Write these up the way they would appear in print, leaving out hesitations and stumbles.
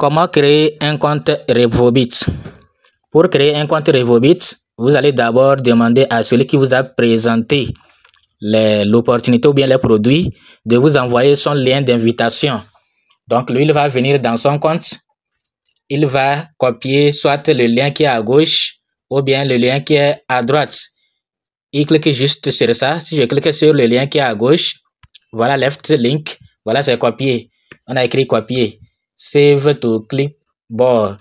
Comment créer un compte Revobit? Pour créer un compte Revobit, vous allez d'abord demander à celui qui vous a présenté l'opportunité ou bien les produits de vous envoyer son lien d'invitation. Donc, lui, il va venir dans son compte. Il va copier soit le lien qui est à gauche ou bien le lien qui est à droite. Il clique juste sur ça. Si je clique sur le lien qui est à gauche, voilà left link. Voilà, c'est copié. On a écrit copier. Save to clipboard.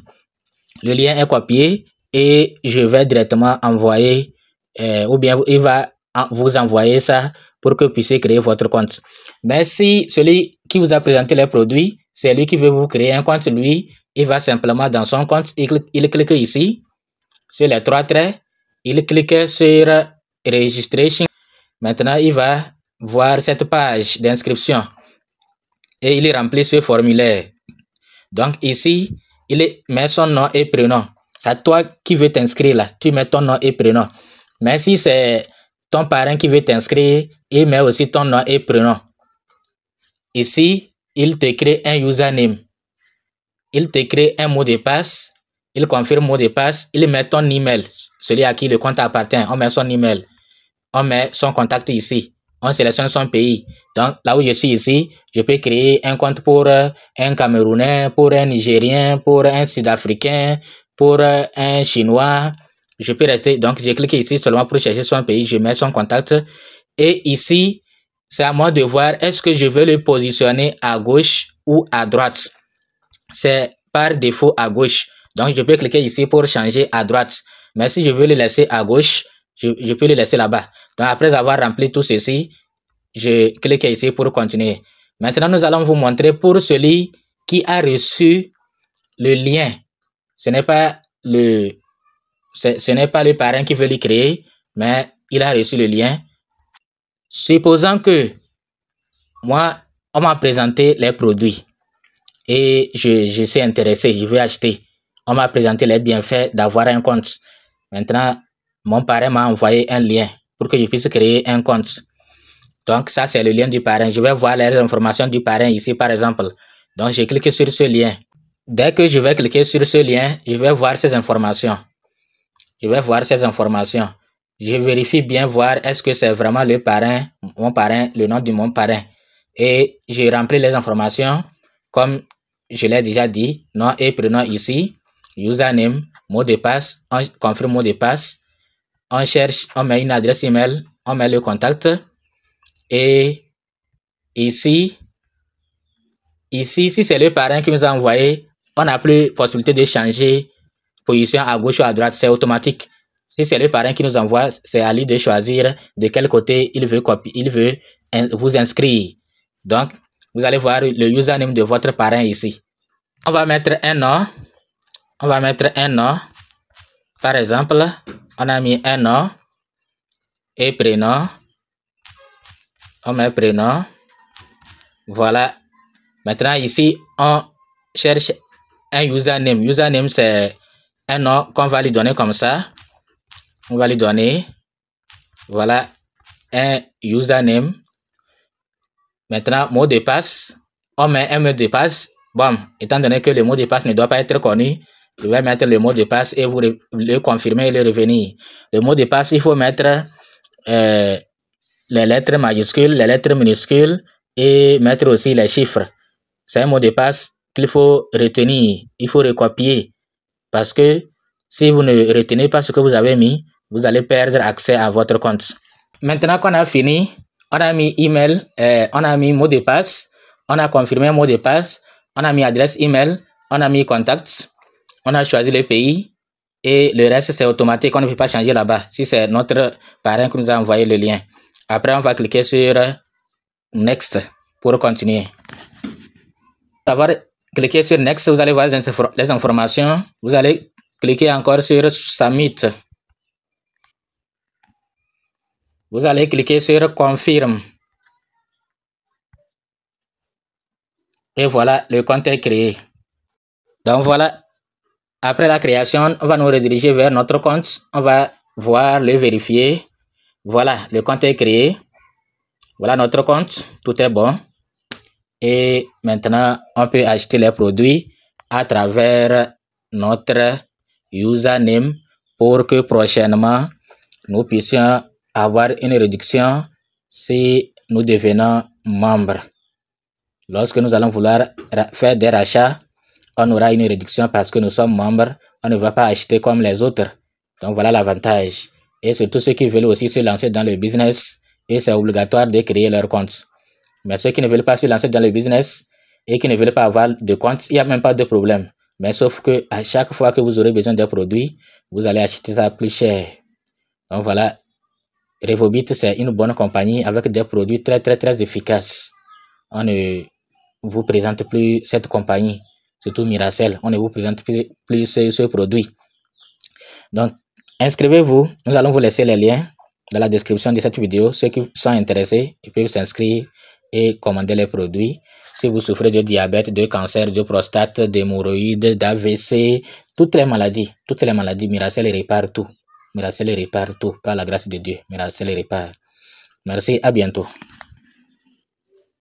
Le lien est copié et je vais directement envoyer ou bien il va vous envoyer ça pour que vous puissiez créer votre compte. Mais si celui qui vous a présenté les produits, c'est lui qui veut vous créer un compte, lui, il va simplement dans son compte, il clique ici sur les trois traits, il clique sur Registration. Maintenant, il va voir cette page d'inscription et il remplit ce formulaire. Donc ici, il met son nom et prénom. C'est toi qui veux t'inscrire là. Tu mets ton nom et prénom. Mais si c'est ton parent qui veut t'inscrire, il met aussi ton nom et prénom. Ici, il te crée un username. Il te crée un mot de passe. Il confirme le mot de passe. Il met ton email. Celui à qui le compte appartient. On met son email. On met son contact ici. On sélectionne son pays. Donc, là où je suis ici, je peux créer un compte pour un Camerounais, pour un Nigérien, pour un Sud-Africain, pour un Chinois. Je peux rester. Donc, je clique ici seulement pour chercher son pays. Je mets son contact. Et ici, c'est à moi de voir est-ce que je veux le positionner à gauche ou à droite. C'est par défaut à gauche. Donc, je peux cliquer ici pour changer à droite. Mais si je veux le laisser à gauche, je peux le laisser là-bas. Donc, après avoir rempli tout ceci, je clique ici pour continuer. Maintenant, nous allons vous montrer pour celui qui a reçu le lien. Ce n'est pas le parent qui veut le créer, mais il a reçu le lien. Supposons que moi, on m'a présenté les produits et je suis intéressé, je veux acheter. On m'a présenté les bienfaits d'avoir un compte. Maintenant, mon parent m'a envoyé un lien pour que je puisse créer un compte. Donc, ça, c'est le lien du parent. Je vais voir les informations du parent ici, par exemple. Donc, je clique sur ce lien. Dès que je vais cliquer sur ce lien, je vais voir ces informations. Je vais voir ces informations. Je vérifie bien voir est-ce que c'est vraiment le parent, mon parent, le nom de mon parent. Et je remplis les informations comme je l'ai déjà dit. Nom et prénom ici. Username, mot de passe. On confirme mot de passe. On cherche, on met une adresse email. On met le contact. Et ici, si c'est le parent qui nous a envoyé, on n'a plus possibilité de changer position à gauche ou à droite, c'est automatique. Si c'est le parent qui nous envoie, c'est à lui de choisir de quel côté il veut copier, il veut vous inscrire. Donc, vous allez voir le username de votre parent ici. On va mettre un nom. On va mettre un nom. Par exemple, on a mis un nom et prénom. On met prénom. Voilà. Maintenant, ici, on cherche un username. Username, c'est un nom qu'on va lui donner comme ça. On va lui donner, voilà, un username. Maintenant, mot de passe. On met un mot de passe. Bon, étant donné que le mot de passe ne doit pas être connu, je vais mettre le mot de passe et vous le confirmer et le revenir. Le mot de passe, il faut mettre les lettres majuscules, les lettres minuscules et mettre aussi les chiffres. C'est un mot de passe qu'il faut retenir. Il faut recopier. Parce que si vous ne retenez pas ce que vous avez mis, vous allez perdre accès à votre compte. Maintenant qu'on a fini, on a mis email, on a mis mot de passe, on a confirmé mot de passe, on a mis adresse email, on a mis contact, on a choisi le pays et le reste c'est automatique, on ne peut pas changer là-bas si c'est notre parent qui nous a envoyé le lien. Après, on va cliquer sur Next pour continuer. Avoir cliqué sur Next, vous allez voir les informations. Vous allez cliquer encore sur Submit. Vous allez cliquer sur Confirme. Et voilà, le compte est créé. Donc voilà, après la création, on va nous rediriger vers notre compte. On va voir, le vérifier. Voilà, le compte est créé. Voilà notre compte, tout est bon. Et maintenant, on peut acheter les produits à travers notre username pour que prochainement nous puissions avoir une réduction si nous devenons membres. Lorsque nous allons vouloir faire des rachats, on aura une réduction parce que nous sommes membres. On ne va pas acheter comme les autres. Donc voilà l'avantage. Et surtout ceux qui veulent aussi se lancer dans le business, et c'est obligatoire de créer leur compte. Mais ceux qui ne veulent pas se lancer dans le business et qui ne veulent pas avoir de compte, il n'y a même pas de problème. Mais sauf que à chaque fois que vous aurez besoin d'un produit, vous allez acheter ça plus cher. Donc voilà, Revobit, c'est une bonne compagnie avec des produits très efficaces. On ne vous présente plus cette compagnie, surtout Miracell, on ne vous présente plus ce produit. Donc, inscrivez-vous. Nous allons vous laisser les liens dans la description de cette vidéo. Ceux qui sont intéressés, ils peuvent s'inscrire et commander les produits. Si vous souffrez de diabète, de cancer, de prostate, d'hémorroïdes, d'AVC, toutes les maladies, Miracell répare tout. Miracell répare tout par la grâce de Dieu. Miracell répare. Merci, à bientôt.